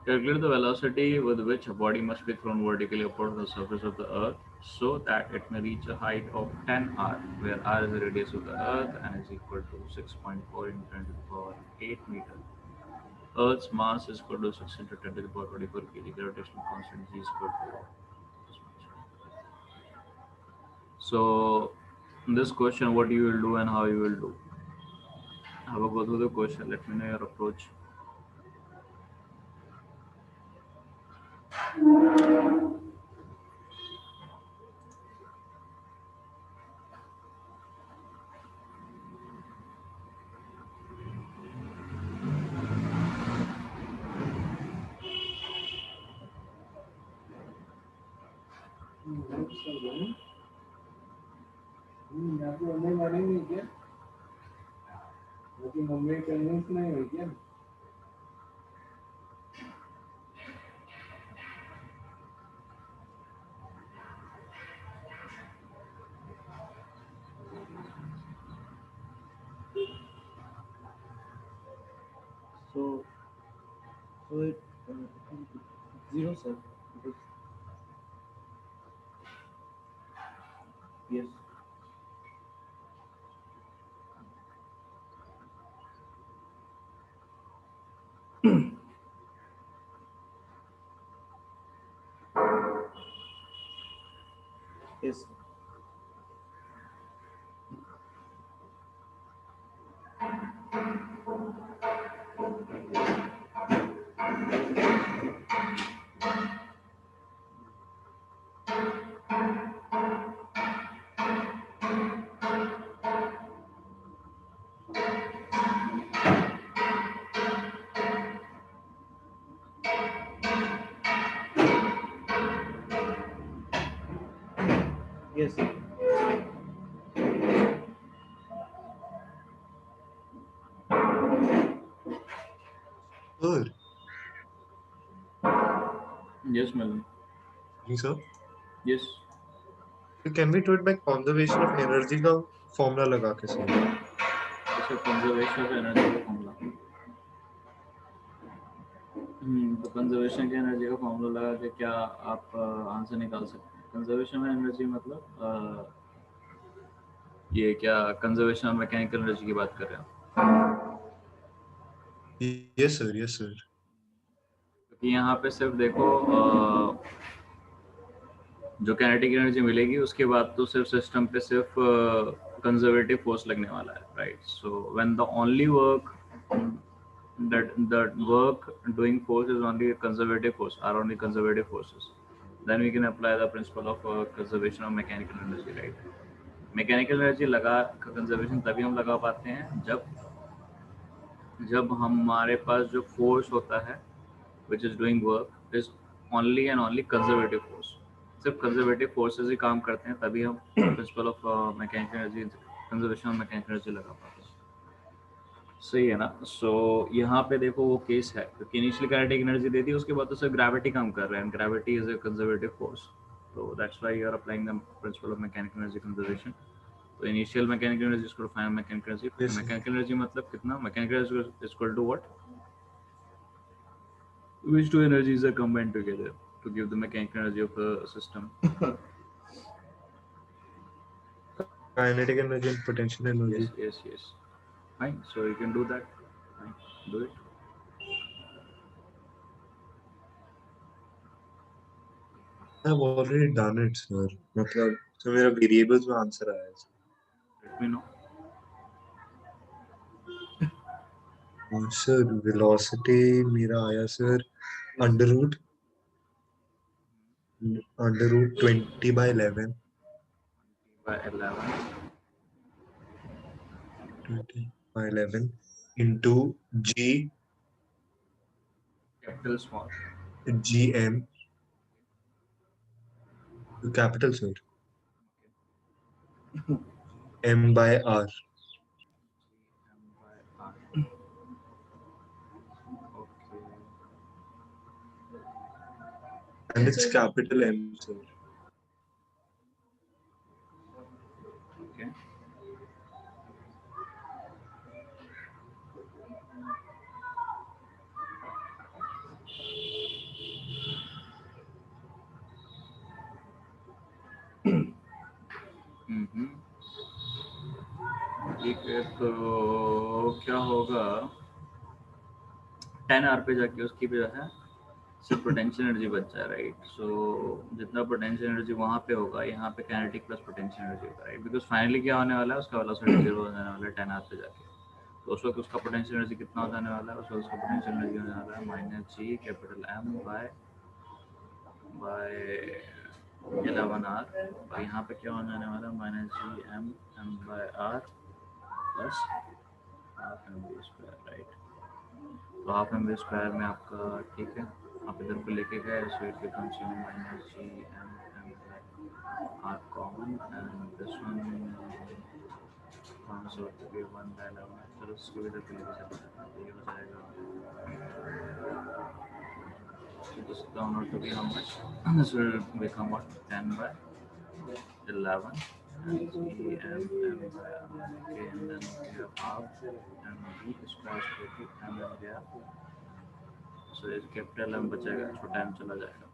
Calculate the velocity with which a body must be thrown vertically upward the surface of the Earth so that it may reach a height of 10 r, where r is the radius of the Earth and is equal to 6.4 into 10 to the power 8 meter. Earth's mass is equal to 6 into 10 to the power 24 kg. Gravitational constant g is equal to this much. So, in this question, what you will do and how you will do. Have a go through the question. Let me know your approach. यहाँ पे हमें माने नहीं क्या? लेकिन mummy convince नहीं हुई क्या? So, so it zero sir. Because yes. Yes. Yes. Sir, Yes, Melvin. sir, Yes. can we do it by conservation of energy का formula लगा के sir? जैसे कंजर्वेशन ऑफ एनर्जी का फॉर्मूला। तो कंजर्वेशन की एनर्जी का फॉर्मूला लगा के क्या आप आंसर निकाल सकते हैं? कंजर्वेशन ऑफ एनर्जी मतलब ये क्या कंजर्वेशन ऑफ मैकेनिकल एनर्जी की बात कर रहे हो? Yes sir, yes sir. क्योंकि यहाँ पे सिर्फ देखो जो काइनेटिक एनर्जी मिलेगी उसके बाद तो सिर्फ सिस्टम पे सिर्फ कंजर्वेटिव फोर्स लगने वाला है, right? So when the only work that work doing force is only conservative force are only conservative forces, then we can apply the principle of conservation of mechanical energy, right? Mechanical energy लगा conservation तभी हम लगा पाते हैं जब हमारे पास जो force होता है which is doing work is only and only conservative force. सिर्फ कंजर्वेटिव फोर्सेस ही काम करते हैं तभी हम principal of mechanical energy conservation of mechanical energy लगा पाते हैं। सही है ना? सो यहाँ पे देखो वो केस है क्योंकि इनिशियल काइनेटिक एनर्जी देती है उसके बाद तो सिर्फ ग्रेविटी काम कर रहा है, gravity is a conservative force. तो that's why you are applying the principle of mechanical energy conservation. तो initial mechanical energy is equal to final mechanical energy. Yes sir. Mechanical energy मतलब कितना? Mechanical energy is equal to what? Which two energies are combined together to give the mechanical energy of a system? Kinetic energy and potential Yes, energy. yes, yes. Fine. So you can do that. Fine. Do it. I've already done it sir. मतलब तो मेरा variables में answer आया है. Let me know. Sir, velocity मेरा आया sir under root 20 by 11. By 11. 20 by 11 into G Capital small. GM capital sir. M by R. M by R. Okay. And it's capital M sir. Okay. ठीक है, तो क्या होगा 10R पे जाके उसकी जो है सिर्फ पोटेंशियल एनर्जी बच जाए, राइट। सो जितना पोटेंशियल एनर्जी वहाँ पे होगा यहाँ पे काइनेटिक प्लस पोटेंशियल एनर्जी होगा, राइट। बिकॉज फाइनली क्या होने वाला है, उसका वेलोसिटी 0 हो जाने वाला है 10R पे जाके। तो उस वक्त उसका पोटेंशियल एनर्जी कितना हो जाने वाला है, उस वक्त उसका पोटेंशियल एनर्जी होने वाला है -G capital M bye 11R। और यहाँ पे क्या होने वाला है, -G M by R plus half mv², right. तो हाफ mv² में आपका, ठीक है, आप इधर को लेके गए, so it becomes -G M by R common and this one so to be 1/11। चलो इसको इधर को लेके चलते हैं, तो ये हो जाएगा this down to be how much, this will become what, 10/11 and G M by R, okay, and then we have half mv² square to M and गया, so इस कैपिटल M बचेगा, छोटा m चला जाएगा,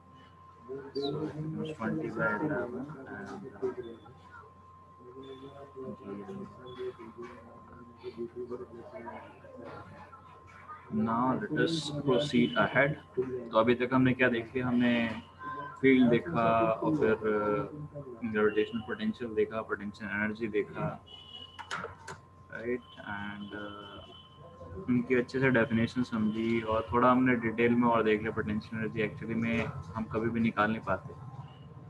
so it becomes 20/11 and now let us proceed ahead। तो अभी तक हमने क्या देख लिया, हमने फील्ड देखा और फिर ग्रेविटेशनल पोटेंशियल देखा, पोटेंशियल एनर्जी देखा, राइट, एंड उनकी अच्छे से डेफिनेशन समझी और थोड़ा हमने डिटेल में और देख लिया पोटेंशियल एनर्जी एक्चुअली में हम कभी भी निकाल नहीं पाते,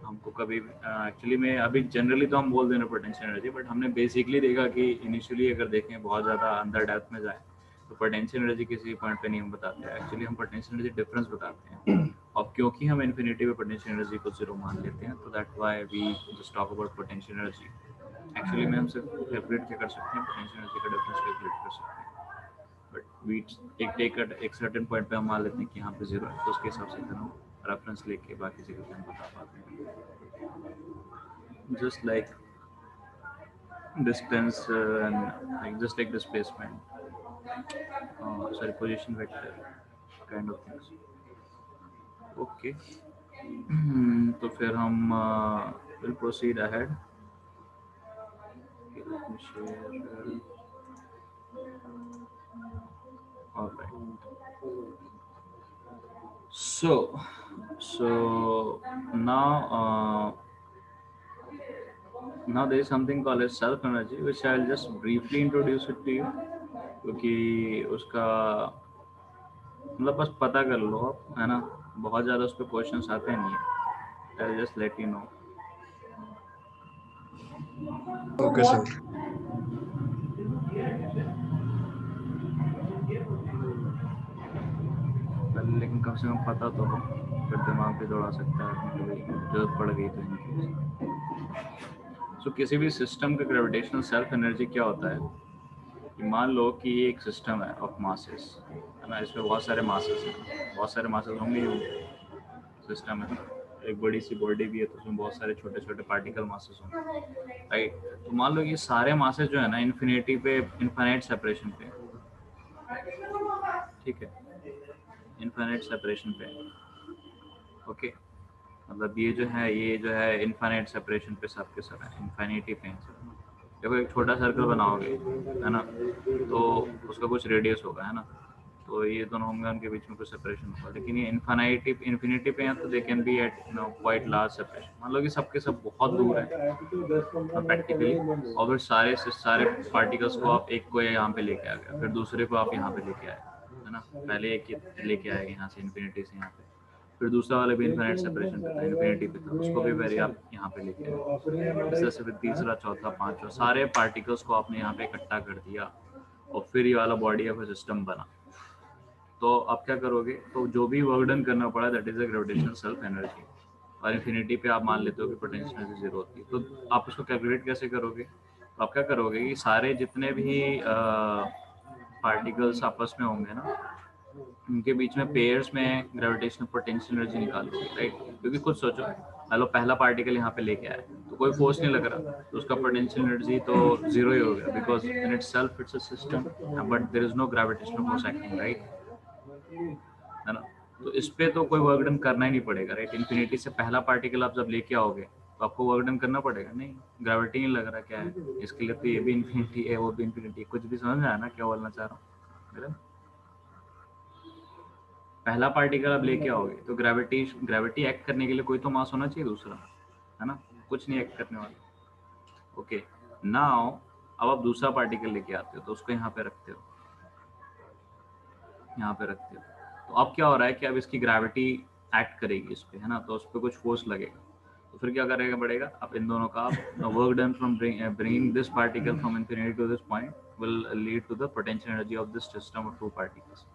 हमको कभी एक्चुअली में अभी जनरली तो हम बोल देना पोटेंशियल एनर्जी, बट हमने बेसिकली देखा कि इनिशियली अगर देखें बहुत ज़्यादा अंदर डेप्थ में जाए तो पोटेंशियल एनर्जी किसी पॉइंट पे नहीं हम बताते हैं, एक्चुअली हम पोटेंशियल एनर्जी डिफरेंस बताते हैं। और क्योंकि हम इन्फिनिटी पे पोटेंशियल एनर्जी को 0 मान लेते हैं, तो that why we just talk about potential energy. Actually में हम सिर्फ कैलकुलेट क्या कर सकते हैं, पोटेंशियल एनर्जी का डिफरेंस कैलकुलेट कर सकते हैं, बट वी एक सर्टेन पॉइंट पे हम मान लेते हैं कि यहाँ पे 0 है, तो उसके हिसाब से फिर हम रेफरेंस लेके बाकी जगह पे हम बता पाते हैं। Just like distance and like just like displacement, sorry, position vector kind of things, okay। तो फिर हम will proceed ahead, okay, let me share, all right, so now there is something called as self energy, which I'll just briefly introduce it to you, क्योंकि उसका मतलब बस पता कर लो आप, है ना, बहुत ज़्यादा उस पर क्वेश्चंस आते नहीं है, I'll just let you know। Okay sir। पहले लेकिन कम से कम पता तो हो, फिर दिमाग भी दौड़ा सकता है कभी जरूरत पड़ गई तो इनकी। सो किसी भी सिस्टम का ग्रेविटेशनल सेल्फ एनर्जी क्या होता है कि मान लो कि ये एक सिस्टम है ऑफ मासेस, है ना, इसमें बहुत सारे मासेस हैं, बहुत सारे मासेस होंगे ही होंगे, सिस्टम है, एक बड़ी सी बॉडी भी है तो उसमें बहुत सारे छोटे छोटे पार्टिकल मासेस होंगे, राइट। तो मान लो ये सारे मासेस जो है ना इन्फिनिटी पे, इनफाइनाइट सेपरेशन पे, ठीक है, इनफाइनाइट सेपरेशन पे, ओके, मतलब ये जो है इनफाइनाइट सेपरेशन पे सब के सब है, इनफाइनिटी पे हैं सब। देखो एक छोटा सर्कल बनाओगे, है ना, तो उसका कुछ रेडियस होगा, है ना, तो ये दोनों होंगे, उनके बीच में कुछ सेपरेशन होगा, लेकिन ये इन्फिनिटी पे हैं तो they can be at quite large separation. मान लो कि सबके सब बहुत दूर है प्रैक्टिकली, और फिर सारे पार्टिकल्स को आप एक को यहाँ पे लेके आ गए, फिर दूसरे को आप यहाँ पे लेके आए, है ना, पहले एक लेके आए यहाँ से इन्फिनिटी से यहाँ पे, फिर दूसरा वाला भी इनफाइनाइट सेपरेशन पे था, इन्फिनिटी पे था, उसको भी फिर आप यहाँ पे लेके आए, इस तरह से फिर तीसरा, चौथा, पांचवा, सारे पार्टिकल्स को आपने यहाँ पे इकट्ठा कर दिया और फिर ये वाला बॉडी ऑफ सिस्टम बना। तो आप क्या करोगे, तो जो भी वर्क डन करना पड़ा that is a gravitational self energy, और इन्फिनिटी पे आप मान लेते हो कि पोटेंशियल एनर्जी 0 होती है। तो आप उसको कैलकुलेट कैसे करोगे, तो आप क्या करोगे कि सारे जितने भी पार्टिकल्स आपस में होंगे ना, उनके बीच में पेयर्स में ग्रेविटेशनल पोटेंशियल एनर्जी निकालोगे, राइट। क्योंकि खुद सोचो, हेलो पहला पार्टिकल यहाँ पे लेके आया तो कोई फोर्स नहीं लग रहा, तो उसका पोटेंशियल एनर्जी तो 0 ही हो गया, because in itself it's a system, but there is no gravitational force acting, right, है ना। तो इस पे तो कोई वर्क डन करना ही नहीं पड़ेगा, राइट। इन्फिनिटी से पहला पार्टिकल आप जब लेके आओगे तो तो आपको वर्क डन करना पड़ेगा। नहीं, ग्रेविटी नहीं लग रहा क्या है, इसके लिए तो ये भी इन्फिनिटी है, वो भी इन्फिनिटी है। कुछ भी समझ में आया ना क्या बोलना चाह रहा हूँ मेरा? पहला पार्टिकल आप लेके आओगे तो ग्रेविटी एक्ट करने के लिए कोई तो मास होना चाहिए दूसरा, है ना? कुछ नहीं एक्ट करने वाला। ओके, नाउ अब आप दूसरा पार्टिकल लेके आते हो तो उसको यहाँ पे रखते हो, यहाँ पे रखते हो। तो अब क्या हो रहा है कि अब इसकी ग्रेविटी एक्ट करेगी इस पे, है ना? तो उस पर कुछ फोर्स लगेगा, तो फिर क्या करेगा पड़ेगा? अब इन दोनों का work done from bringing this particle from infinity to this point will lead to the potential energy of this system of two particles.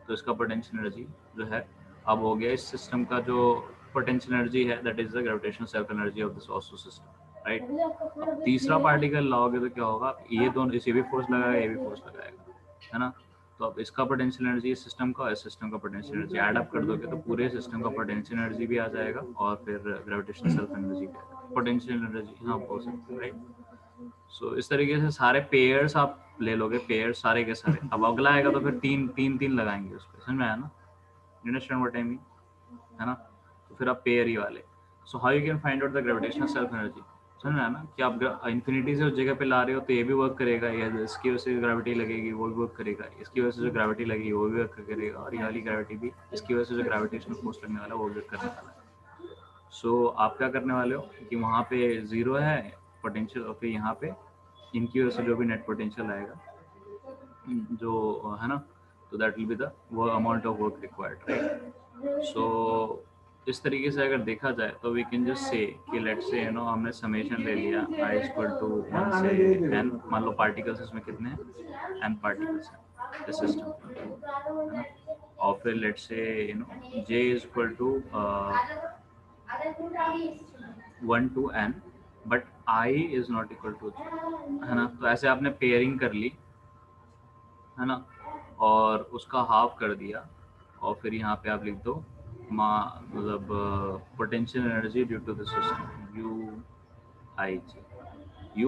तो इसका पोटेंशियल एनर्जी जो है अब हो गया इस सिस्टम का जो पोटेंशियल एनर्जी है, that is the gravitational self energy of this also system, right? अब तीसरा पार्टिकल लाओगे तो क्या होगा? ये दोनों, इसे भी फोर्स लगाएगा, ये भी फोर्स लगाएगा, है ना? तो अब इसका पोटेंशियल एनर्जी इस सिस्टम का, इस सिस्टम का पोटेंशियल एनर्जी ऐड अप कर दोगे तो पूरे सिस्टम का पोटेंशियल एनर्जी भी आ जाएगा और फिर ग्रेविटेशनल सेल्फ एनर्जी भी, पोटेंशियल एनर्जी हाँ बोल सकते हैं, राइट? सो इस तरीके से सारे पेयर्स आप ले लोगे, पेयर्स सारे के सारे। अब अगला आएगा तो फिर तीन लगाएंगे उस पर, समझ में आया ना? अंडरस्टैंड व्हाट आई मीन, है ना? तो फिर आप पेयर ही वाले। So how you can find out the gravitational self energy, समझ में आया ना? कि आप इन्फिनिटी से उस जगह पे ला रहे हो तो ये भी वर्क करेगा, या इसकी वजह से ग्रेविटी लगेगी वो भी वर्क करेगा, इसकी वजह से जो ग्रेविटी लगेगी वो भी वर्क करेगा, और ये वाली ग्रेविटी भी, इसकी वजह से जो ग्रेविटेशनल फोर्स लगने वाला है वो भी वर्क करने वाला है। सो आप क्या करने वाले हो कि वहाँ पे जीरो है पोटेंशियल, और फिर यहाँ पे इनकी वजह से जो भी नेट पोटेंशियल आएगा जो, है ना, तो दैट विल बी द वो amount of work required, right? So इस तरीके से अगर देखा जाए तो वी कैन जस्ट से कि लेट्स से, यू नो, हमने समेशन ले लिया i इक्वल टू 1 से n, मान लो पार्टिकल्स इसमें कितने हैं, n पार्टिकल्स हैं इस सिस्टम, है ना? और फिर let's say, you know, j is equal to 1 to n, but i is not equal to j, है ना? तो ऐसे आपने पेयरिंग कर ली, है ना, और उसका हाफ कर दिया, और फिर यहाँ पे आप लिख दो मतलब potential energy due to the system U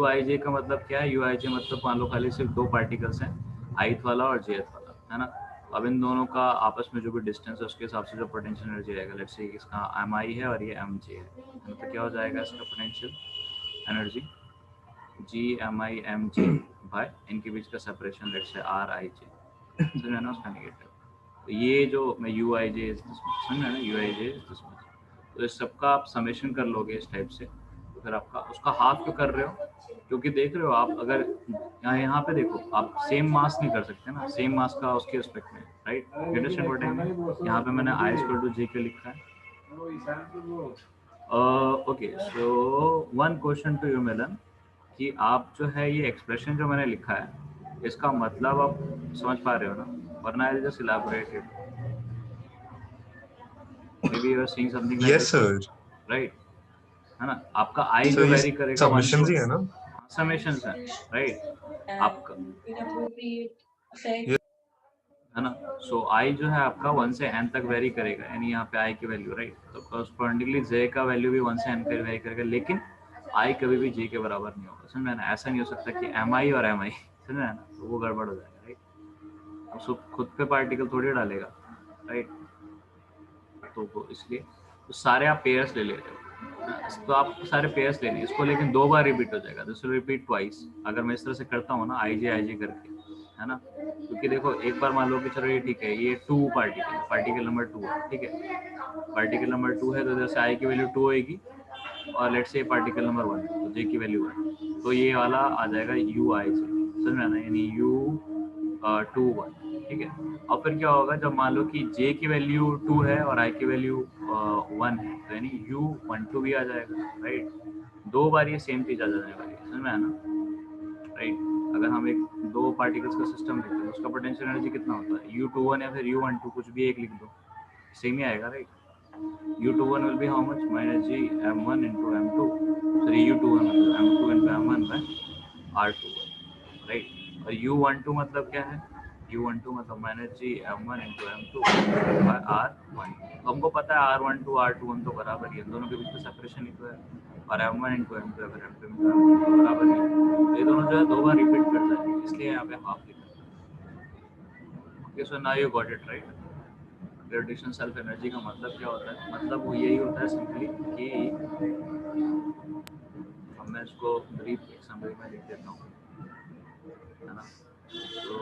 I J का मतलब क्या है? यू आई जे मतलब मान लो खाली सिर्फ दो पार्टिकल्स हैं, ith वाला और jth वाला, है ना? अब इन दोनों का आपस में जो भी डिस्टेंस है उसके हिसाब से जो पोटेंशियल एनर्जी आएगा, लेट्स से इसका mi है और ये mj है, तो क्या हो जाएगा इसका पोटेंशियल एनर्जी Gmi भाई इनके बीच का सेपरेशन लेट्स से Rij, समझ में ना उसका नेगेटिव। तो ये जो मैं यू आई जे समझ में ना, यू आई जे तो इस सबका आप समेशन कर लोगे इस टाइप से, तो फिर आपका उसका हाफ क्यों कर रहे हो? क्योंकि देख रहे हो आप, अगर यहाँ पे देखो आप सेम मास नहीं कर सकते ना, सेम मास का उसके रिस्पेक्ट में, right? Understand what I mean? यहाँ पे मैंने i इक्वल टू j क्यों लिखा है? Okay, so one question to you Milan, कि आप जो है ये एक्सप्रेशन जो मैंने लिखा है इसका मतलब आप समझ पा रहे हो ना? वरना I just elaborate it, may be you are seeing something like yes sir. Right, है ना? आपका आई सर जो ये वेरी करेगा सबमिशंस ही है ना? समेशंस है, राइट? आपका, ये है ना? सो आई जो है आपका 1 से n तक वेरी करेगा, यानी यहाँ पे आई की वैल्यू, राइट? तो कॉरस्पॉन्डिंगली j का वैल्यू भी 1 से n पे वेरी करेगा, लेकिन आई कभी भी j के बराबर नहीं होगा, समझ में आना? ऐसा नहीं हो सकता कि mi और mi, समझ में आना? तो वो गड़बड़ हो जाएगा, राइट? उसको खुद पे पार्टिकल थोड़ी डालेगा, राइट? तो वो इसलिए तो सारे आप पेयर्स ले लेते हो, तो आप सारे पेयर्स ले लिए इसको, लेकिन दो बार रिपीट हो जाएगा, दिस विल रिपीट ट्वाइस। अगर मैं इस तरह से करता हूँ ना आई जे करके, है ना? क्योंकि देखो एक बार मान लो कि चलो ये ठीक है, ये 2 पार्टिकल नंबर 2 है, ठीक है? पार्टिकल नंबर 2 है तो जैसे आई की वैल्यू 2 होगी, और लेट्स से पार्टिकल नंबर 1 तो जे की वैल्यू 1, तो ये वाला आ जाएगा यू आई जे, समझ में आना? यानी यू 2 1, ठीक है? और फिर क्या होगा जब मान लो कि j की वैल्यू 2 है और i की वैल्यू 1 है, तो यानी u 1 2 भी आ जाएगा, राइट? दो बार ये सेम चीज आ जाने वाली है, समझ में आया ना? राइट? अगर हम एक दो पार्टिकल्स का सिस्टम लेते हैं उसका पोटेंशियल एनर्जी कितना होता है? u21 या फिर u12, कुछ भी एक लिख दो, सेम ही आएगा, right? u21 will be how much? minus g m1 into m2, sorry u21 मतलब m2 into m1 by r21, right? और u12 मतलब क्या है? u12 मतलब माइनस जी m1 into m2 bye r1। तो हमको पता है r12 r21 तो बराबर ही है, दोनों के बीच में सेपरेशन ही तो है, और m1 इंटू m2 या फिर m2 इंटू m1 तो बराबर ही है। तो ये दोनों जो है दो बार रिपीट कर जाएंगे, इसलिए यहाँ पे हाफ लिखा है। Okay, so now you got it, right? Gravitational self energy का मतलब क्या होता है? मतलब वो यही होता है सिंपली कि इसको ब्रीफ समरी में लिख देता हूँ, है ना। तो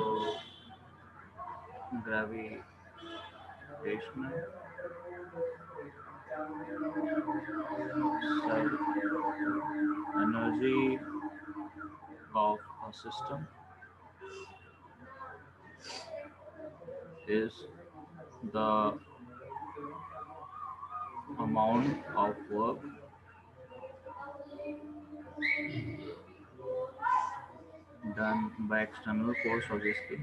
gravitational energy of a system is the amount of work done by external force, obviously,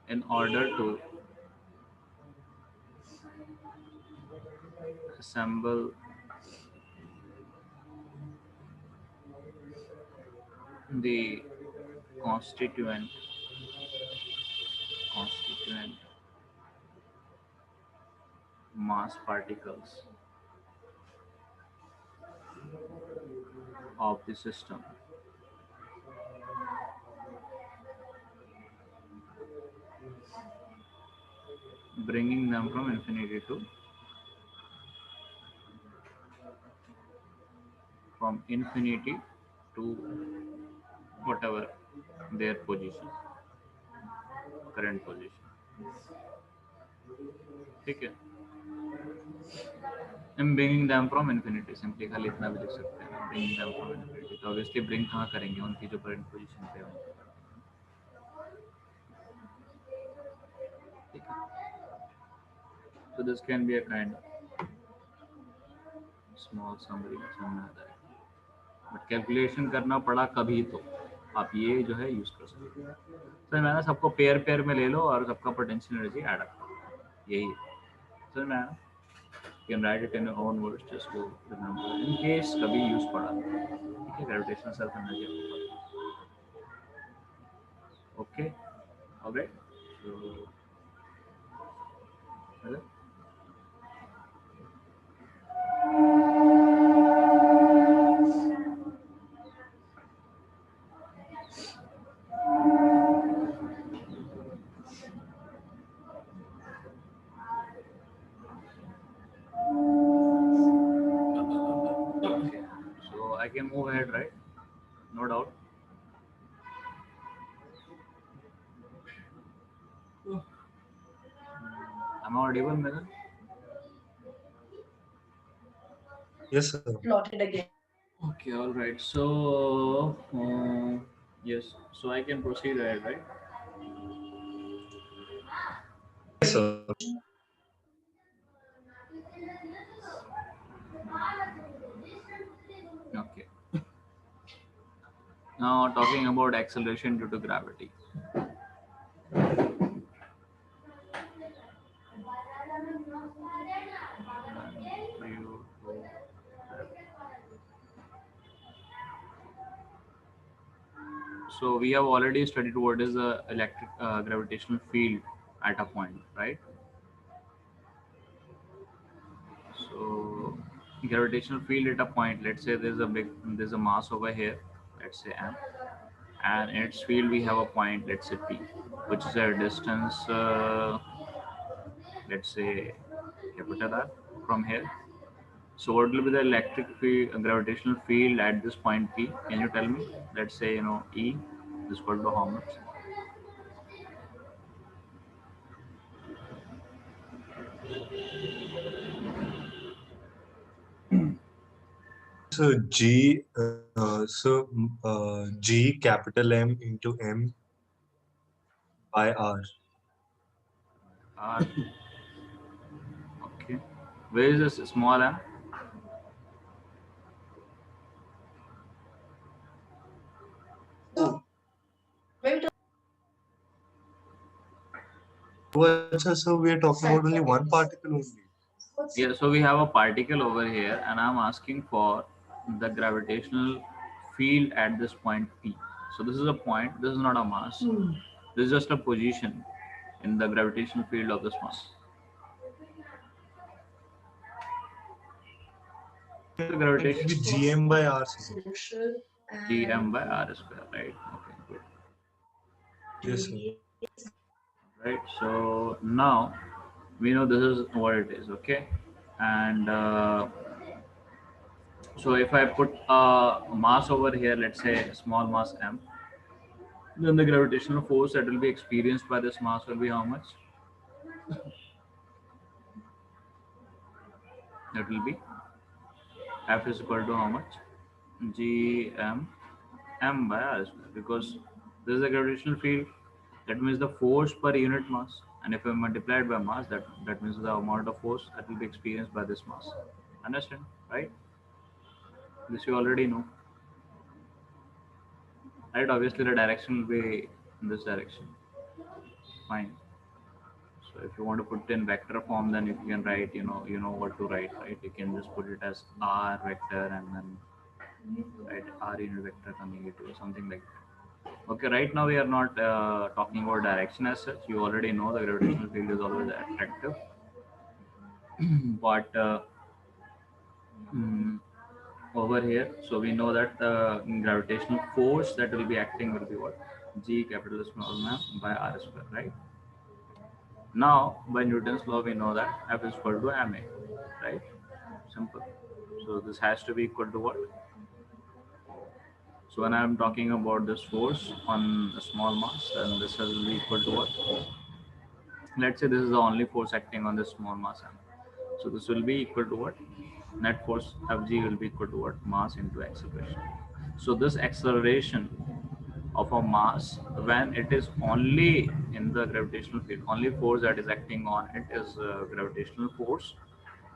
in order to assemble the constituent mass particles of the system. Bringing them from infinity to whatever their position, current position. ठीक है, I'm bringing them from infinity, simply खाली इतना भी लिख सकते हैं ना, bringing them from infinity। तो obviously bring कहाँ करेंगे, उनकी जो current position पे है उनको। ठीक है, so this can be a kind of small summary समझ आता है, बट कैलकुलेशन करना पड़ा कभी तो आप ये जो है यूज कर सकते हैं। सर मैं ना सबको पेयर पेयर में ले लो और सबका पोटेंशियल एनर्जी ऐड अप, यही है सर। मैं you can write it in your own words just to remember in case कभी यूज पड़ा। ठीक है, gravitational self energy. Okay, alright, so hello. Okay, so I can move ahead, right? No doubt. Am I audible, Megan? Yes, sir. Plotted again. Okay, all right. So yes, so I can proceed ahead, right? Yes, sir. Okay. Now talking about acceleration due to gravity. So we have already studied what is the electric gravitational field at a point, right? So gravitational field at a point, let's say there's a mass over here, let's say m, and in its field we have a point, let's say p, which is a distance, let's say capital R from here. So what will be the electric field, gravitational field at this point P? Can you tell me? Let's say, E is equal to how much? So G capital M into M by R. R. Okay. Where is this small m? So we are talking about only one particle only. Yeah, so we have a particle over here and I'm asking for the gravitational field at this point P. So this is a point, this is not a mass. This is just a position in the gravitational field of this mass. The gravitational GM by R. Gm by R square, right? Okay, good. Yes, sir. Right, so now we know this is what it is, okay? And so if I put a mass over here, let's say small mass m, then the gravitational force that will be experienced by this mass will be how much? That will be F is equal to how much? G m by r square, because this is a gravitational field. That means the force per unit mass, and if I multiply it by mass, that means the amount of force that will be experienced by this mass. Understand, right? This you already know, right? Obviously, the direction will be in this direction. Fine. So if you want to put it in vector form, then if you can write, you know what to write, right? You can just put it as r vector and then write r unit vector coming to something like that. Okay, right now we are not talking about direction as such. You already know the gravitational field is always attractive, but mm, over here, so we know that the gravitational force that will be acting will be what? G capital small m by r square, right? Now, by Newton's law, we know that F is equal to ma, right? Simple. So this has to be equal to what? So when I'm talking about this force on a small mass, then this will be equal to what? Let's say this is the only force acting on this small mass m. So this will be equal to what? Net force Fg will be equal to what? Mass into acceleration. So this acceleration of a mass, when it is only in the gravitational field, only force that is acting on it is gravitational force,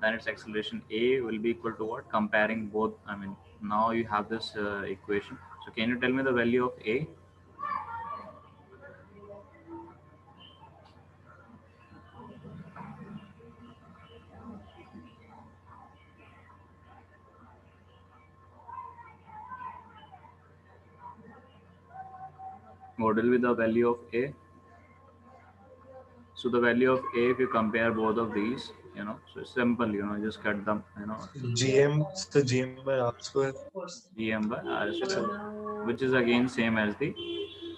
then its acceleration a will be equal to what? Comparing both, I mean, now you have this equation. So can you tell me the value of a? What will be the value of a? So the value of a, if you compare both of these, so it's simple, just cut them, GM by R square. gm by r square, which is again same as the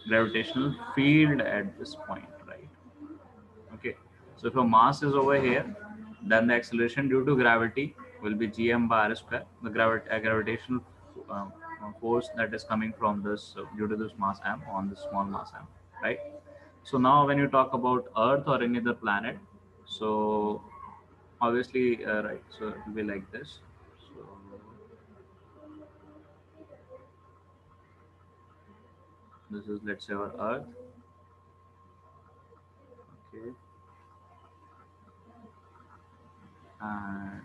gravitational field at this point, right? Okay, so if a mass is over here, then the acceleration due to gravity will be gm by r square. The gravitational um, force that is coming from this due to this mass m on this small mass m, right? So now when you talk about Earth or any other planet, so obviously, right, so it will be like this. So this is, let's say, our Earth. Okay, and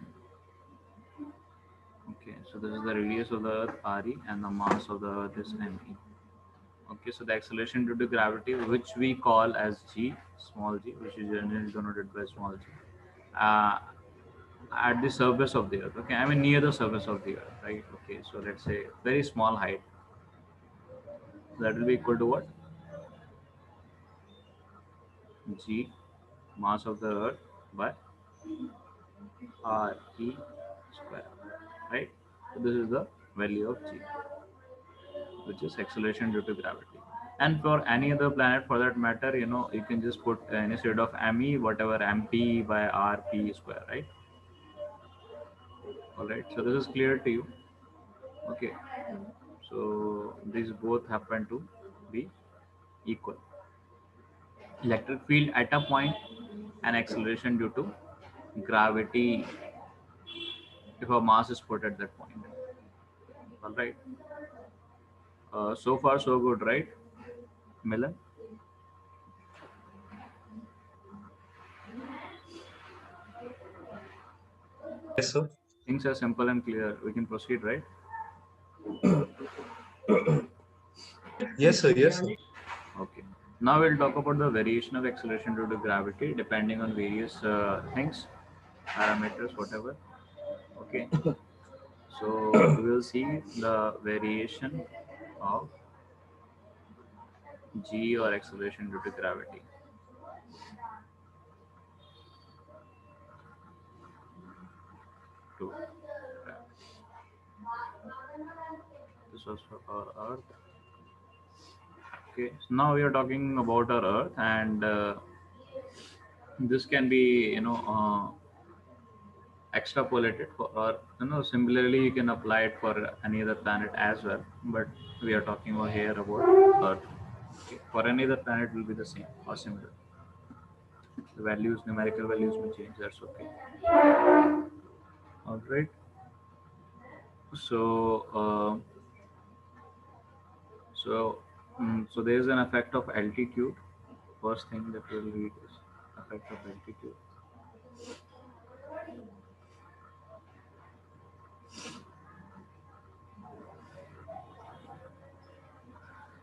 okay, so this is the radius of the Earth, RE, and the mass of the Earth is ME. Okay, so the acceleration due to gravity, which we call as G, small g, which is generally denoted by small g, uh, at the surface of the Earth. Okay, I mean near the surface of the Earth, right? Okay, so let's say very small height. So that will be equal to what? G, mass of the Earth, by RE square, right? So this is the value of G, which is acceleration due to gravity. And for any other planet for that matter, you can just put instead of ME, whatever MP by RP square, right? All right. So this is clear to you. Okay. So these both happen to be equal. Electric field at a point and acceleration due to gravity if a mass is put at that point. All right. So far so good, right, Milan? Yes, sir. Things are simple and clear. We can proceed, right? Yes, sir. Yes, sir. Okay. Now we'll talk about the variation of acceleration due to gravity depending on various things, parameters, whatever. Okay. So we will see the variation of G or acceleration due to gravity. To gravity. This was for our Earth. Okay. So now we are talking about our Earth, and This can be, extrapolated for, or similarly you can apply it for any other planet as well, but we are talking over here about Earth. Okay. For any other planet will be the same or similar. The values, numerical values may change, that's okay. All right. So so there is an effect of altitude. First thing that we'll read is effect of altitude.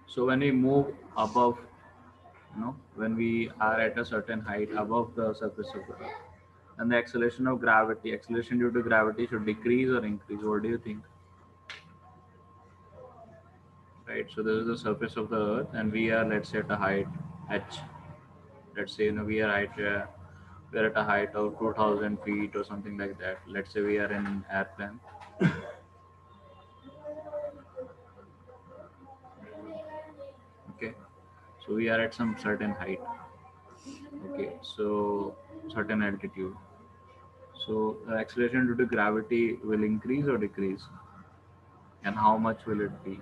So when we move above, when we are at a certain height above the surface of the earth, then the acceleration due to gravity should decrease or increase. What do you think? Right. So this is the surface of the earth, and we are, let's say, at a height h. Let's say we are at a height of 2,000 feet or something like that. Let's say we are in an airplane. Okay. So we are at some certain height. Okay. So certain altitude. So the acceleration due to gravity will increase or decrease, and how much will it be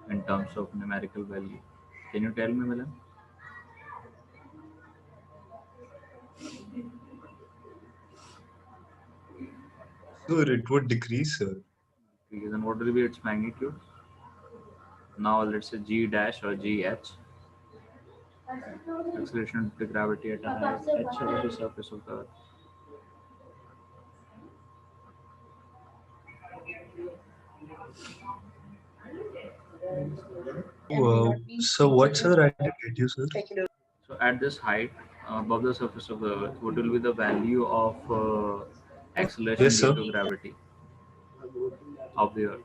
in terms of numerical value? Can you tell me, Milan? So it would decrease, sir. Because then what will be its magnitude? Now let's say g dash or gh, acceleration due to gravity at a height h over the surface of the earth. So what, sir? I didn't get you, sir. So at this height, above the surface of the earth, what will be the value of acceleration Yes, due sir. to gravity of the earth?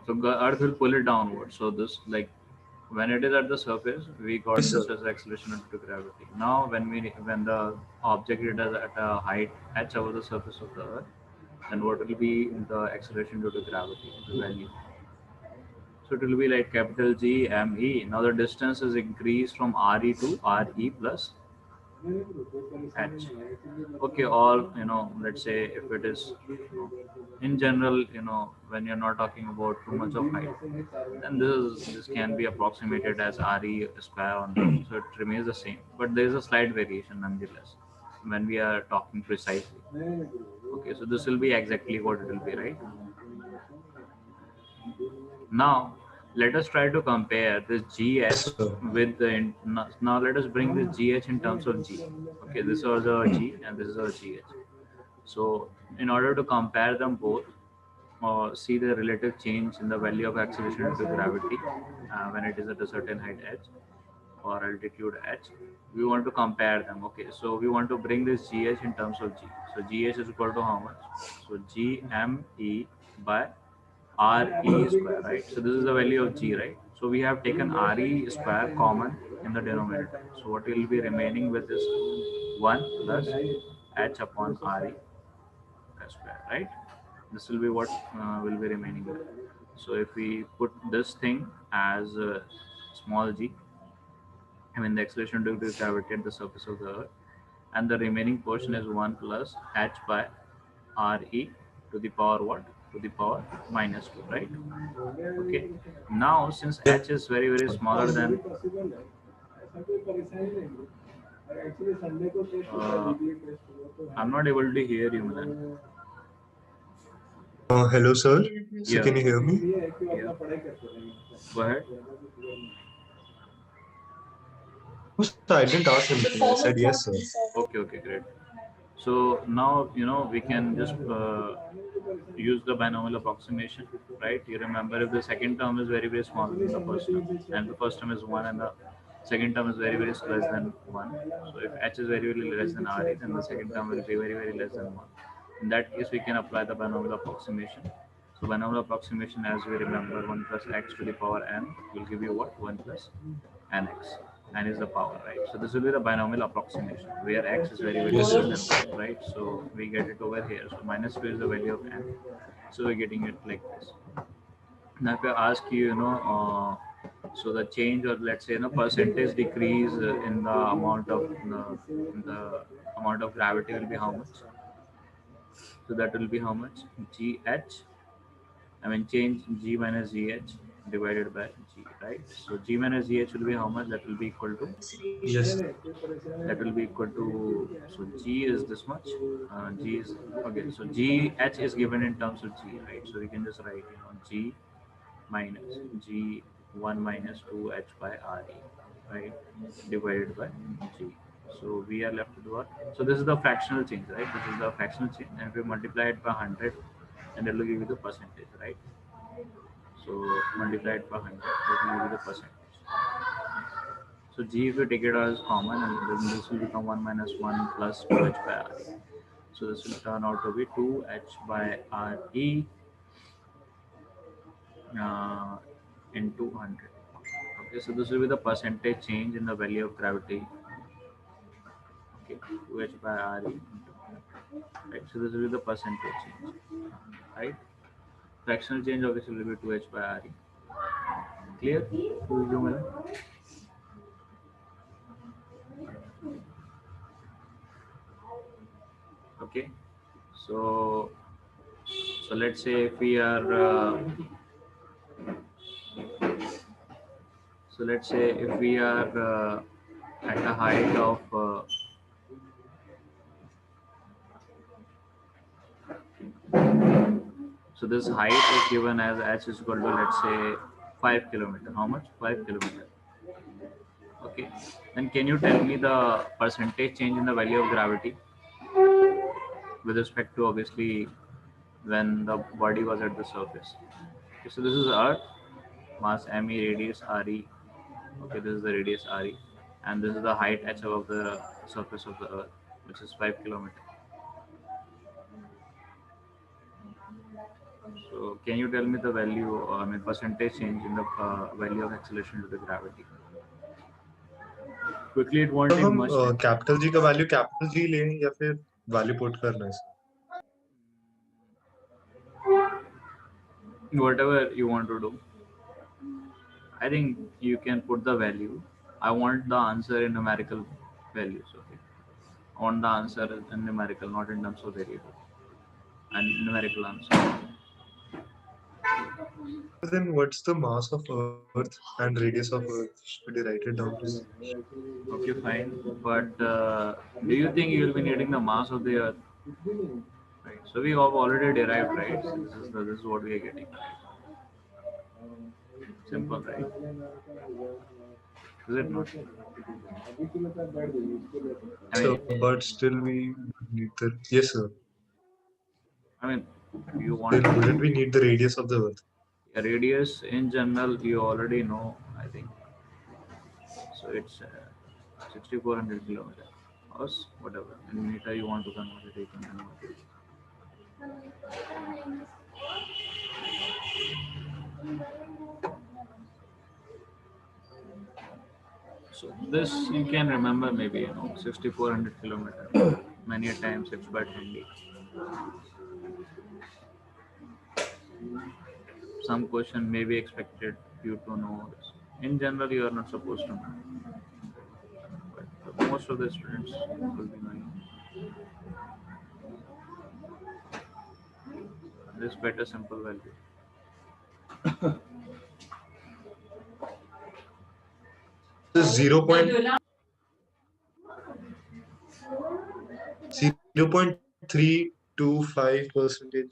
So the earth will pull it downward. So this, like, when it is at the surface, we got Yes, this sir. as acceleration due to gravity. Now when the object is at a height h over the surface of the earth, then what will be the acceleration due to gravity, the value? So it will be like capital G M E. Now the distance is increased from RE to RE plus H. Okay, all, let's say if it is, in general, when you're not talking about too much of height, then this can be approximated as RE square only. So it remains the same, but there is a slight variation nonetheless when we are talking precisely. Okay, so this will be exactly what it will be, right? Now, let us try to compare this Yes, GH sir. with now let us bring this GH in terms of G. Okay, this was a G and this is a GH. So, in order to compare them both, see the relative change in the value of acceleration due to gravity when it is at a certain height h or altitude h. We want to compare them. Okay, so we want to bring this GH in terms of G. So GH is equal to how much? So GME by RE square, right? So this is the value of G, right? So we have taken RE square common in the denominator. So what will be remaining with is 1 plus H upon RE square, right? This will be what will be remaining there. So if we put this thing as small g, I mean the acceleration due to gravity at the surface of the earth, and the remaining portion is 1 plus h by re to the power what? To the power minus 2, right? Okay. Now since Yes, h is very very sir. smaller than uh, I'm not able to hear you, Milan. Hello, sir. So Yeah, can you hear me? yeah. Go ahead. No, sir, I didn't ask anything. I said yes, sir. Okay, okay, great. So now we can just use the binomial approximation, right? You remember if the second term is very very small than the first term, and the first term is one, and the second term is very very less than one. So if h is very very less than re, then the second term will be very very less than one. In that case, we can apply the binomial approximation. So binomial approximation, as we remember, 1 plus x to the power n will give you what? 1 plus nx. N is the power, right? So this will be the binomial approximation where x is very very Yes, less sir. than 1, right? So we get it over here. So minus 2 is the value of n. So we're getting it like this. Now if I ask you, So the change, or let's say, percentage decrease in the amount of gravity will be how much? So that will be how much? GH. I mean, change G minus GH divided by G, right? So G minus GH will be how much? That will be equal to, Yes. so G is this much. G is, okay. So GH is given in terms of G, right? So we can just write, G minus G1 minus 2H by RE, right? Divided by G. So we are left with what? So this is the fractional change, right? This is the fractional change, and if we multiply it by 100, and it will give you the percentage, right? So multiply it by 100, that will give you the percentage. So G, if you take it as common, and then this will become 1 minus 1 plus 2H by RE. So this will turn out to be 2H by RE into 100. Okay, so this will be the percentage change in the value of gravity. Okay, 2H by RE. Right, so this will be the percentage change. Right, fractional change obviously will be 2H by RE. Clear? Okay, so let's say if we are at a height of so this height is given as h is equal to, let's say, 5 kilometer. How much? 5 kilometer. Okay, then can you tell me the percentage change in the value of gravity with respect to, obviously, when the body was at the surface? Okay, so this is Earth, mass me, radius re. Okay, this is the radius re, and this is the height h above the surface of the Earth, which is 5 kilometer. So can you tell me the value, I mean percentage change in the value of acceleration to the gravity? Quickly, it won't तो take हम much time. Capital G का value capital G लें या फिर value put करना है sir? Whatever you want to do. I think you can put the value. I want the answer in numerical values. Okay. I want the answer in numerical, not in terms of variable. And numerical answer. Then what's the mass of Earth and radius of Earth? Should we write it down, please? Okay, fine. But do you think you will be needing the mass of the Earth? Right. So we have already derived, right? So this is what we are getting. Simple, right? Is it not? I So, mean, but still we need the, yes sir. You Then want wouldn't we need the radius of the Earth? a radius in general, you already know, I think. So it's 6,400 kilometers, or whatever. In meter you want to convert it, you can convert it. So this you can remember, maybe 6,400 kilometers many a times. It's quite handy. Some question may be expected you to know this. In general, you are not supposed to know, but most of the students will be knowing. This is quite a simple value. So 0.325%.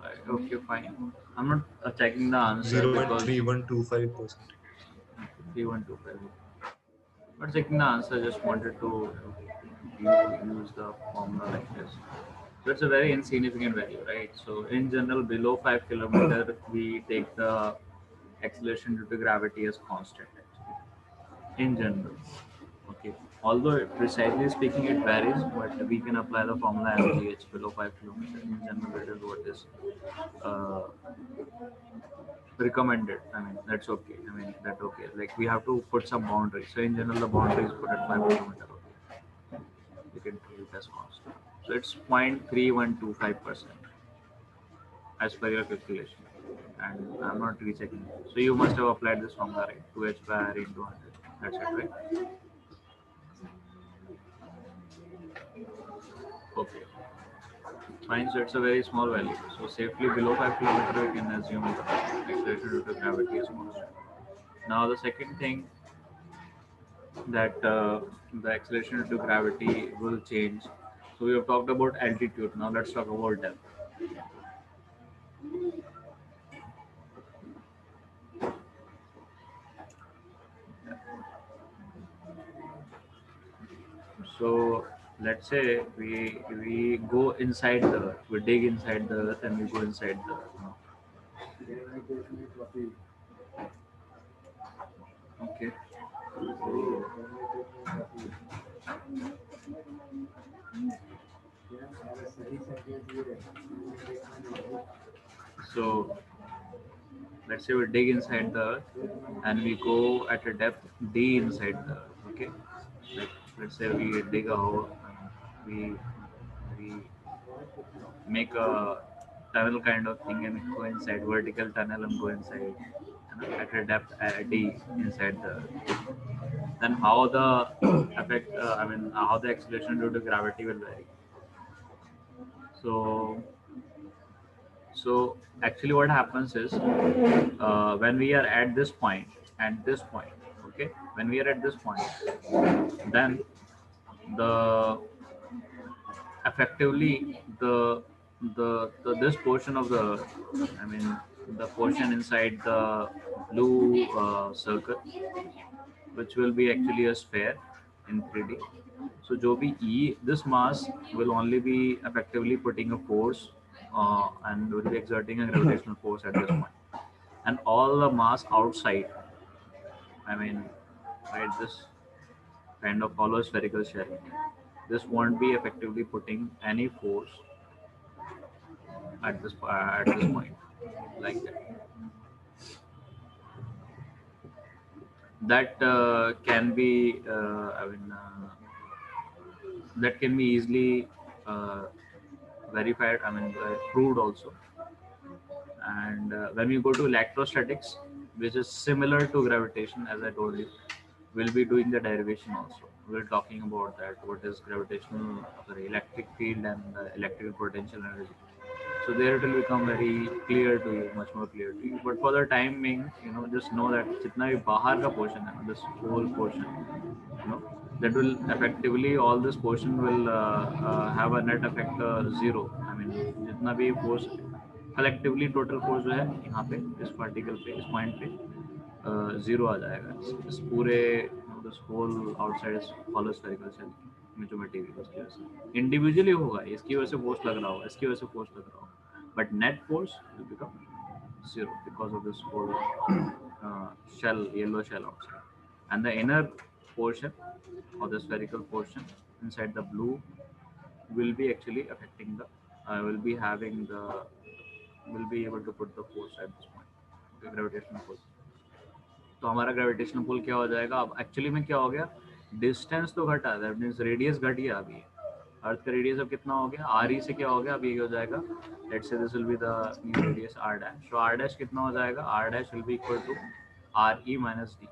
Right, okay, fine. I'm not checking the answer because 0.3125%. 3125. Not checking the answer. Just wanted to use the formula like this. So it's a very insignificant value, right? So in general, below 5 kilometer, we take the acceleration due to gravity as constant. Actually, in general, okay. Although precisely speaking, it varies, but we can apply the formula mgh below 5 kilometer. In general, it is what is uh, recommended. I mean, that's okay. I mean, that's okay. Like we have to put some boundary. So in general, the boundary is put at 5 kilometer. Okay. You can take it as constant. So it's 0.3125% as per your calculation. and I'm not rechecking. So you must have applied this formula, right? 2h by r into 100. That's it, right? Okay. Fine. So it's a very small value. So safely below 5 kilometer, we can assume the acceleration due to gravity is constant. Now the second thing that the acceleration due to gravity will change. So we have talked about altitude. Now let's talk about depth. So let's say we go inside the earth, we dig inside the earth, and we go inside the earth. Now. Okay. So let's say we dig inside the earth and we go at a depth d inside the earth. Okay. Like let's say we dig a hole, we make a tunnel kind of thing and go inside vertical tunnel and go inside, at a depth d inside the earth. Then how the effect, how the acceleration due to gravity will vary. So so actually what happens is, when we are at this point and this point, okay, when we are at this point, then the effectively the this portion of the earth, I mean the portion inside the blue circle, which will be actually a sphere in 3D. So जो भी E, this mass will only be effectively putting a force, and will be exerting a gravitational force at this point. And all the mass outside, I mean, right, this kind of hollow spherical shell, this won't be effectively putting any force at this point, like that. That can be, that can be easily uh, verified. I mean, proved also. And when we go to electrostatics, which is similar to gravitation, as I told you, we'll be doing the derivation also. We're talking about that, what is gravitational, sorry, electric field and electrical potential energy. So there it will become very clear to you, much more clear to you. But for the time being, just know that जितना भी बाहर का portion है, this whole portion, that will effectively, all this portion will have a net effect zero. I mean, जितना भी force collectively total force जो है यहाँ पे इस particle पे, इस point पे zero आ जाएगा इस पूरे this whole outside is hollow spherical shell में जो material उसकी वजह से individually होगा, इसकी वजह से force लग रहा होगा, इसकी वजह से force लग रहा होगा, but net force will become zero because of this whole shell, yellow shell outside. And the inner portion or the spherical portion inside the blue will be actually affecting the, will be having the, will be able to put the force at this point, okay, gravitational force. तो हमारा gravitational pull क्या हो जाएगा, अब actually में क्या हो गया, डिस्टेंस तो घटा, दैट मींस रेडियस घट गया अभी, अर्थ का रेडियस अब कितना हो गया, आर ई से क्या हो गया, अब ये हो जाएगा, let's say this will be the new radius R dash, तो आर डैश कितना हो जाएगा, R dash will be equal to R E minus D.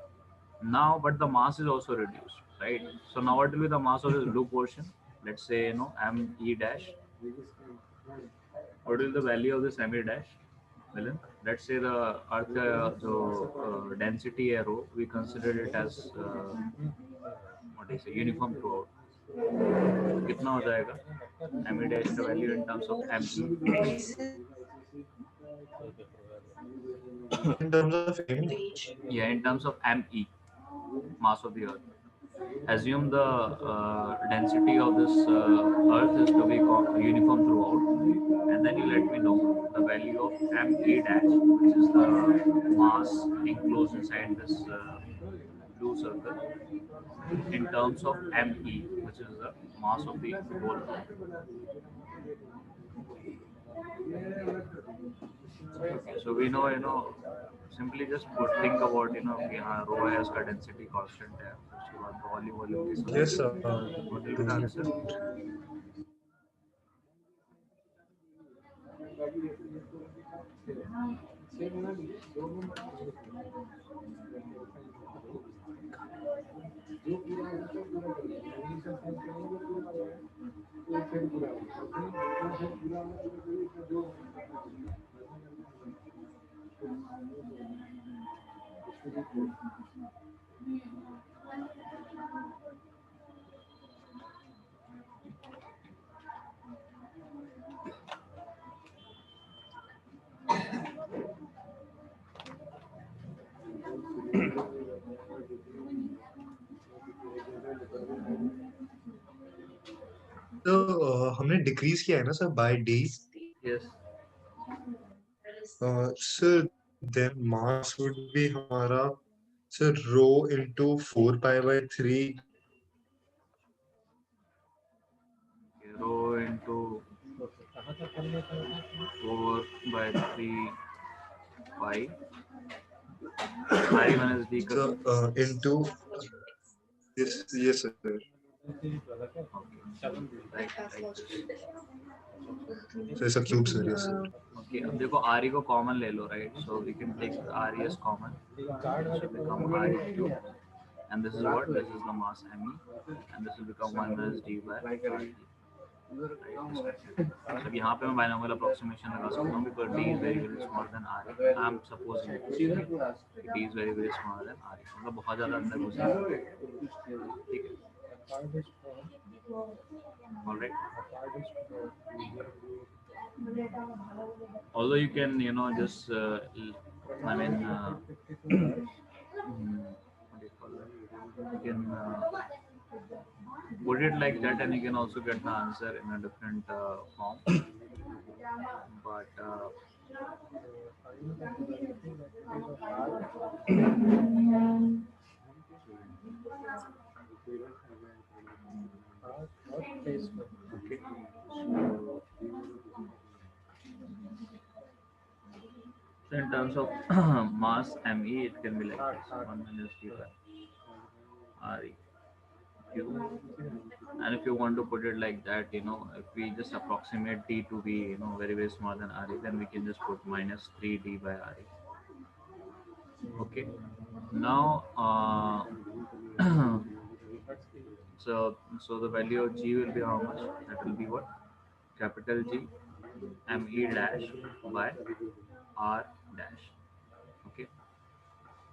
Now but the mass is also reduced, right? So now what will be the mass of this blue portion, let's say m e dash, what will be the value of this m e dash, Milan? Let's say the earth का जो density है rho, we consider it as what do you say, uniform throughout. कितना हो जाएगा m e dash का value in terms of m e, In terms of ME, yeah, in terms of m e, mass of the earth. Assume the density of this earth is to be uniform throughout, and then you let me know the value of m e dash, which is the mass enclosed inside this blue circle, in terms of m e, which is the mass of the whole earth. So we know, simply just think about, कि हाँ rho s का density constant है, उसके बाद volume की yes, what will be the answer? तो हमने decrease किया है ना sir by D. Yes. Sir then mass would be हमारा sir rho into 4 pi by 3. Rho into 4/3 pi. I minus D का So into yes sir. okay. Right. So it's a cube sir. Yes sir. Okay. अब देखो RE को common ले लो, right? So we can take RE as common. So become RE cube. And this is what? This is the mass ME. And this will become 1 minus D by RE. So यहाँ पे मैं binomial approximation लगा सकता हूँ because D is very smaller than RE. I'm supposing D is very smaller than RE. मतलब बहुत ज़्यादा अंदर घुसा है. ठीक है. All right. Although you can, just I mean, what do you call that? You can put it like that, and you can also get the answer in a different form. But okay. So in terms of mass ME, it can be like this: 1 minus D by RE cube. And if you want to put it like that, if we just approximate D to be, very smaller than RE, then we can just put minus 3D by RE. Okay. Now, so the value of G will be how much? That will be what? Capital G ME dash by R dash. Okay.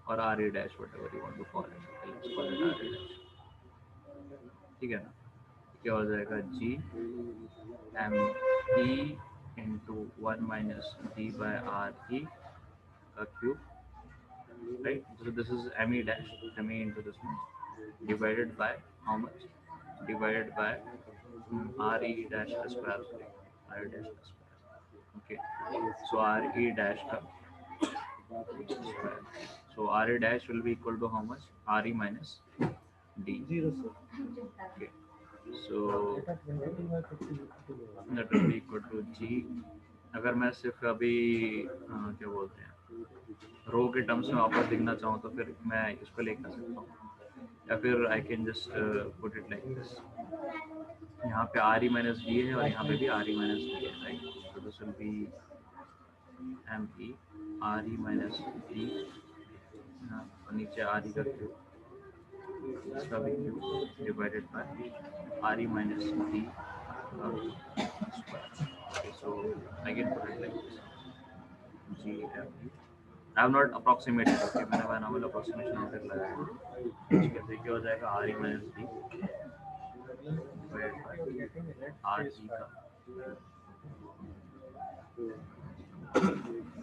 Or RE dash, whatever you want to call it. Okay, let's call it RE dash. ठीक है ना. क्या हो जाएगा? G ME into 1 minus D by RE का cube, right? So this is ME dash, ME into this one, divided by how much? Divided by RE dash का square, RE dash का square. Okay. So RE dash का square. So RE dash will be equal to how much? RE minus D. 0 sir. Okay. So that will be equal to G. अगर मैं सिर्फ अभी क्या बोलते हैं रो के टर्म्स में वापस लिखना चाहूँ तो फिर मैं इसको लिख ना सकता हूँ, या फिर I can just put it like this. यहाँ पे RE minus D है और यहाँ पे भी RE minus D है, right? So this will be ME RE minus D, और नीचे RE का क्यूब, इसका भी cube, divided by RE minus D square. Okay, so I can put it like this: GME. I have not approximated. Okay, मैंने binomial approximation यहाँ पे लगाया है. ठीक है, तो क्या हो जाएगा? RE minus D divided by RE का.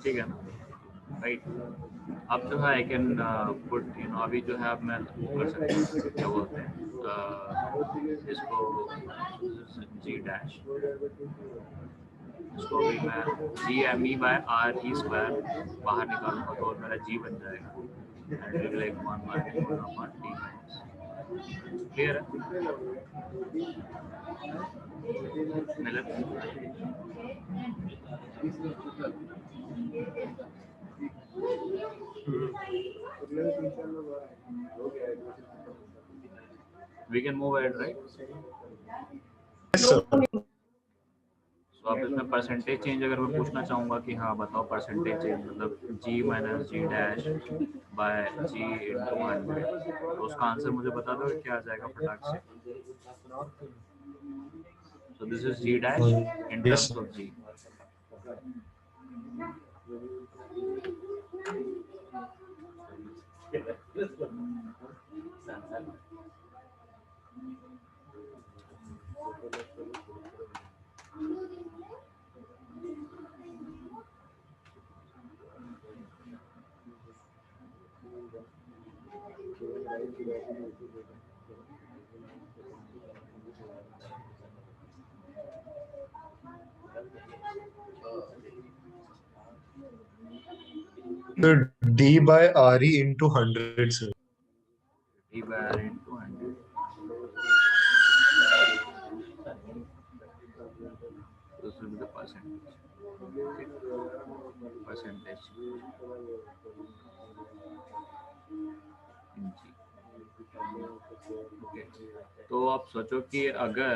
ठीक है ना, राइट? अब जो है आई कैन पुट, अभी जो है अब मैं कर सकता हूँ, क्या बोलते हैं इसको, G डैश, इसको भी मैं GME by RE स्क्वायर बाहर निकालूंगा तो और मेरा G बन जाएगा. Like 1 minus 1 upon D minus. Clear है? मिलन? We can move ahead, right? Yes sir. So अब तो इसमें परसेंटेज चेंज अगर मैं पूछना चाहूँगा कि हाँ बताओ परसेंटेज चेंज मतलब g minus G dash by g into 100, तो उसका आंसर मुझे बता दो क्या आ जाएगा फटाक से। So this is g dash in Yes, terms of g. so D by RE into 100, sir. d by r into 100. This will be the percentage. Okay. Percentage in g. Okay. तो आप सोचो कि अगर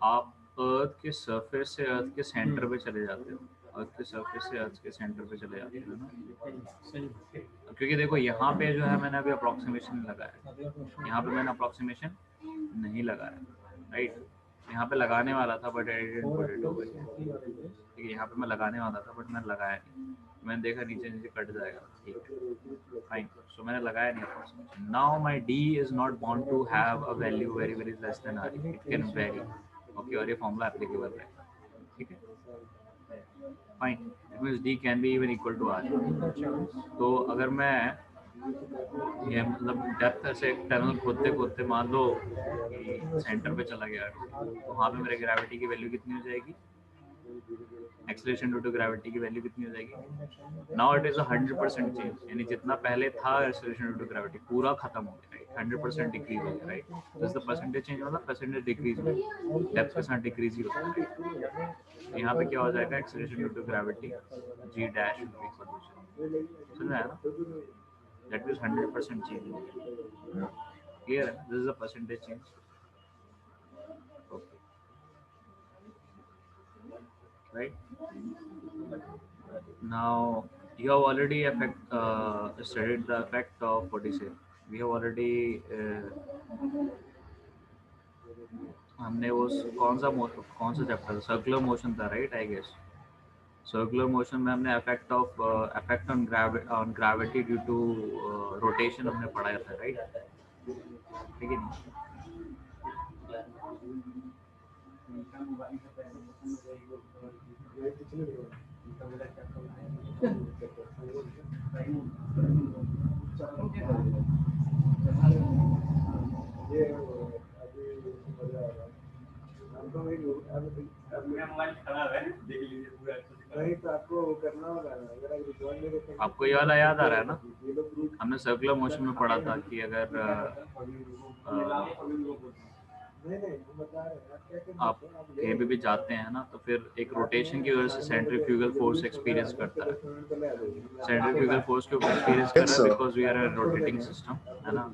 आप अर्थ के सरफेस से अर्थ के centre पे चले जाते हो, अर्थ के सरफेस से अर्थ के सेंटर पे चले जाते हो ना, क्योंकि देखो यहाँ पे जो है मैंने अभी अप्रोक्सीमेशन लगाया, यहाँ पे मैंने अप्रोक्सीमेशन नहीं लगाया, राइट। यहाँ पे लगाने वाला था but I didn't put it over, ठीक है। यहाँ पे मैं लगाने वाला था बट मैंने लगाया नहीं, मैंने देखा नीचे नीचे कट जाएगा, ठीक फाइन। सो मैंने लगाया नहीं approximation. Now my d is not bound to have a value very very less than r, it can very, okay, और ये फॉर्मूला एप्लीकेबल है, ठीक है fine. It means d can be even equal to r। तो अगर मैं ये मतलब डेप्थ से टनल खोदते खोदते मान लो कि सेंटर पे चला गया, तो वहाँ पे मेरे ग्रेविटी की वैल्यू कितनी हो जाएगी, एक्सेलरेशन ड्यू टू ग्रेविटी की वैल्यू कितनी हो जाएगी। नाउ इट इज 100% चेंज, यानी जितना पहले था एक्सेलरेशन ड्यू टू ग्रेविटी पूरा खत्म हो गया, राइट। 100% डिक्रीज हो गया, right. This the percentage change मतलब परसेंटेज डिक्रीज हो गया, डेप्थ के साथ डिक्रीज ही होता है, राइट। यहाँ पे क्या हो जाएगा, acceleration due to gravity g dash समझ आया ना, दैट इज 100% चेंज हो गया, क्लियर है। This is the percentage change, okay, right. Now you have already studied the effect of what is it. We have already हमने वो कौन सा चैप्टर सर्कुलर मोशन था, right, I guess. Circular motion में हमने effect on gravity due to rotation हमने पढ़ाया था, राइट, ठीक है नहीं। आपको ये वाला याद आ रहा है ना, हमने सर्कुलर मोशन में पढ़ा था कि अगर आप कहीं भी जाते हैं ना, तो फिर एक रोटेशन की वजह से सेंट्रीफ्यूगल फोर्स एक्सपीरियंस करता है, सेंट्रीफ्यूगल फोर्स को एक्सपीरियंस कर रहा है because we are a rotating system, है ना।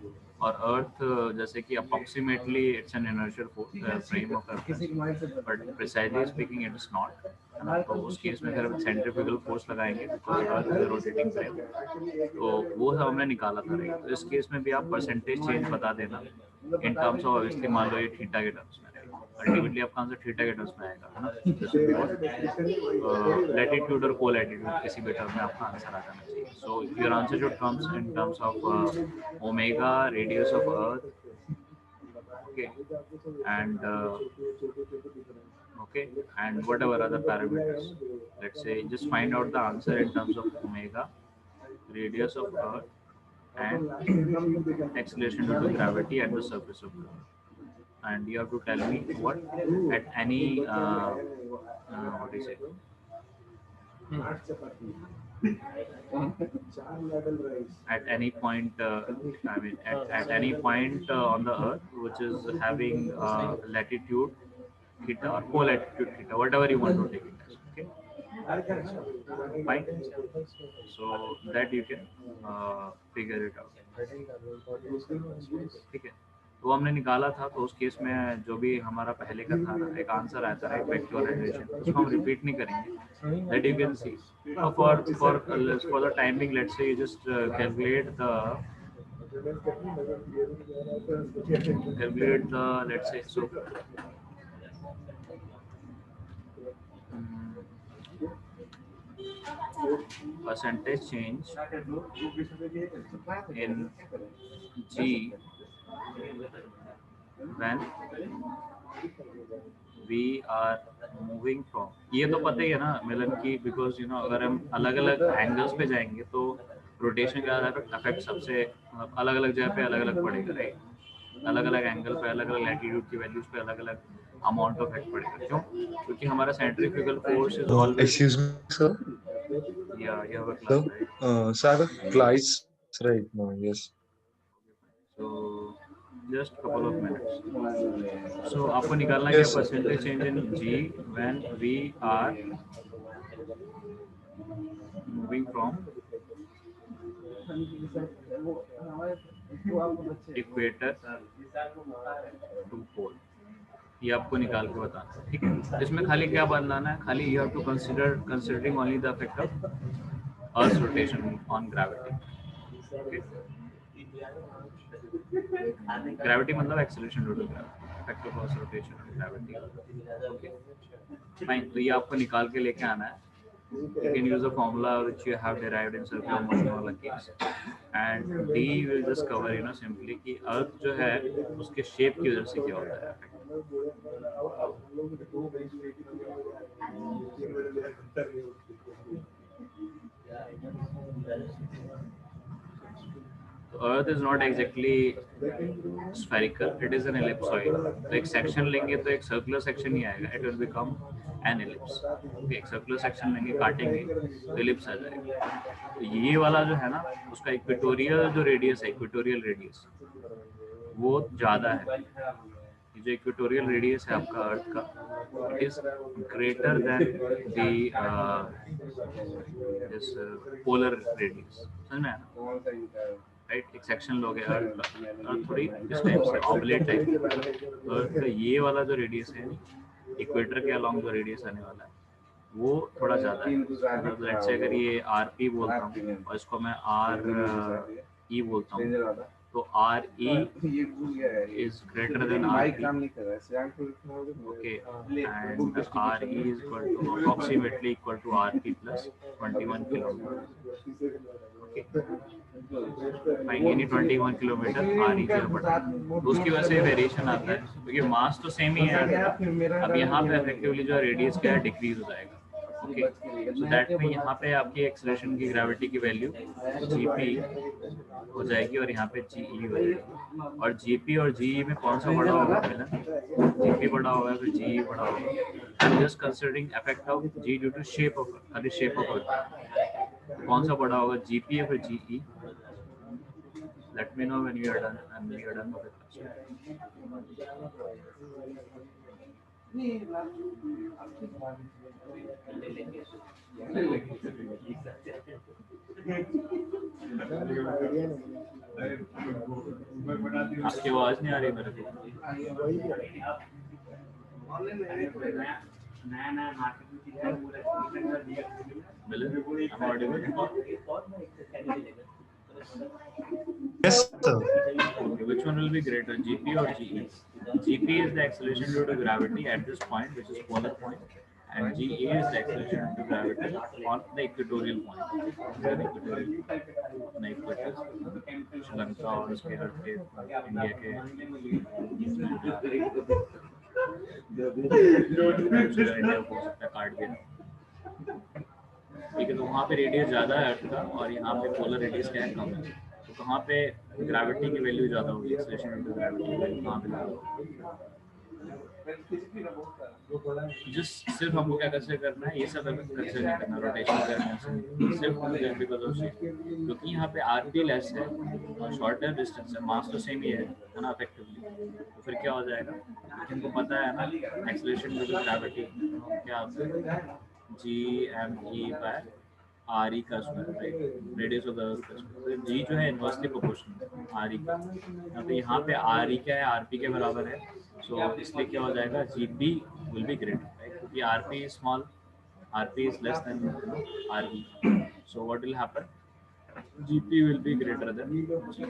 और अर्थ जैसे कि approximately it's an inertial frame of reference, but precisely speaking it is not, है ना। तो उस केस में फिर सेंट्रीफ्यूगल फोर्स लगाएंगे because earth is a rotating frame, तो वो सब हमने निकाला था, राइट। तो इस केस में भी आप परसेंटेज चेंज बता देना इन टर्म्स ऑफ, ऑब्वियसली मान लो ये थीटा के टर्म्स में, अल्टीमेटली आपका आंसर थीटा के टर्म्स में आएगा, है ना। लैटिट्यूड और कोलैटिट्यूड किसी भी टर्म में आपका आंसर आ जाना चाहिए। So your answer should comes in terms of omega radius of earth, okay, and okay, and whatever other parameters. Let's say just find out the answer in terms of omega, radius of earth, and acceleration due to gravity at the surface of earth. And you have to tell me what at any what do you say, at any point I mean at any point on the earth which is having latitude theta or co-latitude theta, whatever you want to take it as, okay, fine. So that you can figure it out, ठीक है। तो हमने निकाला था, तो उस case में जो भी हमारा पहले का था ना, एक आंसर आया था राइट, फैक्टराइजेशन, उसको हम रिपीट नहीं करेंगे, that you can see. For the timing let's say you just calculate the let's say so percentage change in G when we are moving from, ये तो पता ही है ना मिलन की, बिकॉज यू नो अगर हम अलग अलग एंगल्स पे जाएंगे तो रोटेशन का इफेक्ट सबसे अलग अलग जगह पे अलग अलग पड़ेगा राइट, अलग अलग एंगल पे अलग अलग लैटिट्यूड की वैल्यूज पे अलग अलग अमाउंट ऑफ इफेक्ट पड़ेगा। क्यों? क्योंकि हमारा centrifugal force is always Excuse me, sir. या you have a Sir, class right, so I have a class right now. Yes. So just couple of minutes. So आपको निकालना क्या, Yes, sir. Percentage change in g when we are moving from equator to pole, ये आपको निकाल के बताना है, ठीक है। इसमें खाली क्या बदलाना है, खाली you have to considering only the effect of earth rotation on gravity. Gravity मतलब acceleration due to gravity, effect of earth rotation on gravity. Okay fine, तो ये आपको निकाल के लेके आना है। You can use a formula which you have derived in circular motion वाला case, and D will just cover you know simply कि अर्थ जो है उसके शेप की वजह से क्या होता है effect। तो earth is not exactly spherical, it is an ellipsoid। तो एक सेक्शन लेंगे तो एक सर्कुलर सेक्शन ही आएगा, it will become an ellipse। Okay, एक सर्कुलर सेक्शन लेंगे काटेंगे तो एलिप्स आ जाएगा। तो ये वाला जो है ना उसका इक्वेटोरियल जो रेडियस है, इक्वेटोरियल रेडियस वो ज़्यादा है। ये जो इक्वेटोरियल रेडियस है आपका अर्थ का, it is greater than this polar radius. समझ में आया राइट? एक सेक्शन लोगे अर्थ का, अर्थ थोड़ी इस टाइप से ऑबलेट टाइप, अर्थ का ये वाला जो रेडियस है इक्वेटर के अलॉन्ग जो रेडियस आने वाला है वो थोड़ा ज़्यादा है। मतलब लेट्स से अगर ये आर पी बोलता हूँ और इसको मैं आर ई बोलता हूँ, तो R E is greater than RP, okay, and RE is equal to approximately equal to RP plus 21 kilometer, okay, fine, यानी 21 किलोमीटर RE जो पड़ा, तो उसकी वजह से वेरिएशन आता है क्योंकि मास तो सेम ही है। अब यहाँ पे इफेक्टिवली जो रेडियस क्या है डिक्रीज हो जाएगा, ओके, सो दैट में यहाँ पे आपकी एक्सेलरेशन की ग्रेविटी की वैल्यू GP हो जाएगी और यहाँ पे GE हो जाएगी। और GP और GE में कौन सा बड़ा होगा मिलन? GP बड़ा होगा फिर GE बड़ा होगा। I'm just considering effect of G due to shape of खाली shape of Earth। कौन सा बड़ा होगा, GP या फिर GE? Let me know when we are done and we are done with the आपकी आवाज नहीं आ रही मेरे को। Yes, sir. Okay, which one will be greater, GP or GE? GP is the acceleration due to gravity at this point, which is polar point, and GE is the acceleration due to gravity on the equatorial point. अपना equator Sri Lanka और उसके अर्थ के India के India को हो सकता है काट दिया, ठीक है। तो वहाँ पे रेडियस ज़्यादा है अर्थ का और यहाँ पे पोलर रेडियस क्या है, कम है। तो कहाँ पे ग्रेविटी की वैल्यू ज़्यादा होगी, एक्सेलरेशन इनटू ग्रेविटी की वैल्यू कहाँ पे ज़्यादा होगी? जिस सिर्फ हमको क्या कैसे करना है, ये सब कैसे नहीं करना, रोटेशन करना है सिर्फ बिकॉज ऑफ शेप, क्योंकि यहाँ पे आरपी लेस है और शॉर्टर डिस्टेंस है, मास तो सेम ही है ना इफेक्टिवली, तो फिर क्या हो जाएगा, हमको पता है ना एक्सेलरेशन ड्यू टू ग्रेविटी क्या होता है, GME बाय आर ई का square, right, radius of the earth का स्क्वायर। तो जी जो है इनवर्सली प्रोपोर्शनल है आर ई का। तो यहाँ पे आर ई क्या है, आर पी के बराबर है, सो इसलिए क्या हो जाएगा, g p will be greater, right, क्योंकि R p is small, R p is less than R e, so what will happen, GP will be greater than G।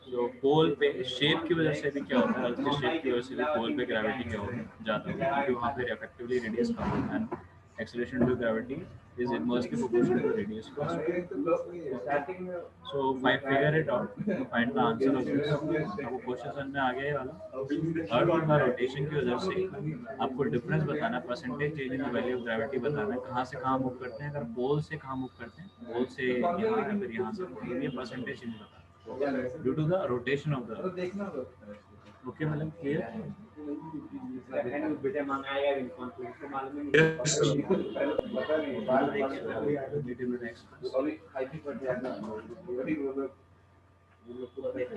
तो पोल पे शेप की वजह से भी क्या होता है, अर्थ के शेप की वजह से भी पोल पे ग्रेविटी क्या होगी, ज़्यादा होगी, क्योंकि वहाँ पे इफेक्टिवली रेडियस कम होता है, acceleration due to gravity is inversely proportional to radius of the sphere। So figure it out to find the answer of this। आपको क्वेश्चन समझ में आ गया ये वाला, अर्थ का रोटेशन की वजह से आपको डिफरेंस बताना, percentage change in the value of gravity बताना है, कहाँ से कहाँ मूव करते हैं, अगर पोल से कहाँ मूव करते हैं, पोल से यहाँ या फिर यहाँ से, ये परसेंटेज चेंज बताना due to the rotation of the. Okay मतलब क्लियर। बेटे मंगाया इनको तो मालूम ही Yes, sir. अभी आईपी पर ध्यान अभी वो लोग पूरा देख